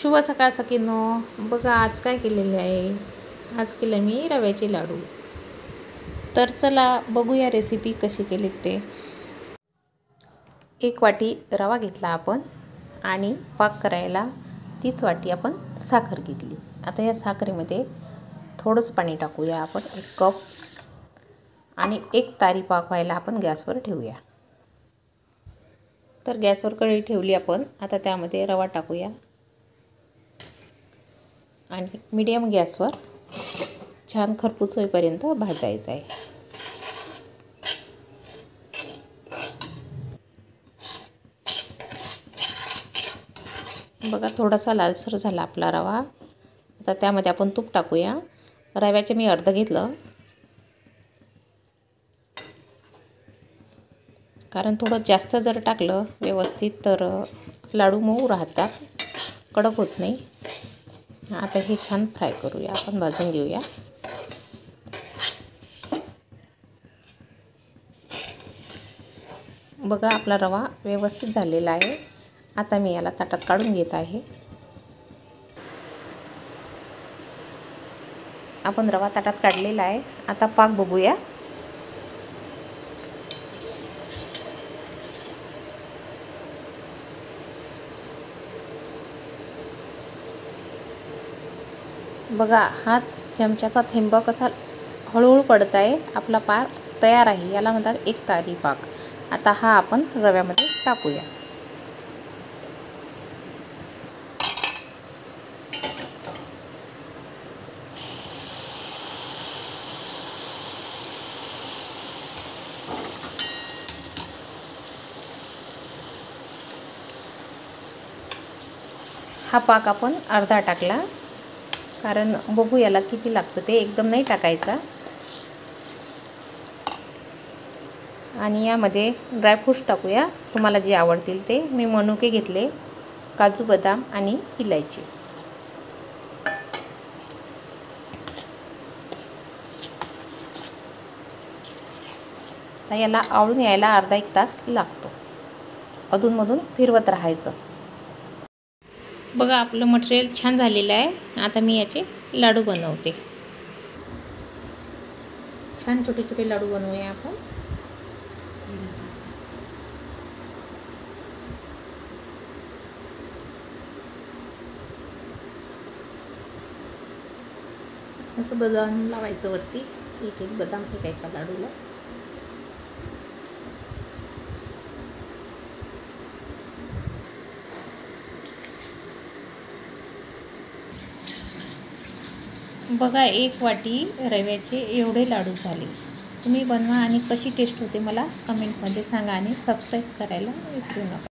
शुभ सकाळ सखींनो. बघा आज काय केलेले आहे. आज केलं मी रव्याचे लाडू. तर चला बघूया रेसिपी कशी केलीत ते. 1 वाटी रवा घेतला आपण आणि पाक करायला 3 वाटी आपण साखर घेतली. आता या साखरेमध्ये थोडंसं पाणी टाकूया आपण 1 कप आणि 1 तारी पाक व्हायला आपण गॅसवर ठेवूया. तर गॅसवर कढई ठेवली आपण. आता त्यामध्ये रवा टाकूया आणि मीडियम गॅसवर छान खरपूस होईपर्यंत भाजायचं आहे. बघा थोडासा लालसर झाला आपला रवा. आता त्यामध्ये आपण तूप टाकूया. रव्याचे मी अर्ध घेतलं, कारण थोडं जास्त जर टाकलं व्यवस्थित तर लाडू मऊ राहतात, कडक होत नाही. आता हे छान फ्राय करूया, आपण भाजून घेऊया. बघा आपला रवा व्यवस्थित झालेला आहे. आता मी याला ताटात काढून घेत आहे. आपण रवा ताटात काढलेला आहे. आता पाक बघूया. बघा हा चमच्याचा थेंब कसा हळूहळू पडत आहे. आपला पाक तयार आहे. याला म्हणतात 1 तारी पाक. आता हा आपण रव्यामध्ये टाकूया. हा पाक आपण अर्धा टाकला, कारण बघू याला किती लागतं ते, एकदम नाही टाकायचा. आणि यामध्ये ड्रायफ्रूट्स टाकूया, तुम्हाला जे आवडतील ते. मी मनुके घेतले, काजू बदाम आणि इलायची. तर याला आवळून यायला अर्धा 1 तास लागतो. अधूनमधून फिरवत राहायचं. बघा आपलं मटेरियल छान झालेलं आहे. आता मी याचे लाडू बनवते. छान छोटे छोटे लाडू बनवूया आपण. असं बदाम लावायचं वरती, एक एक बदाम एका लाडूला. बघा 1 वाटी रव्याचे एवढे लाडू झाले. तुम्ही बनवा आणि कशी टेस्ट होते मला कमेंटमध्ये सांगा आणि सबस्क्राईब करायला विसरू नका.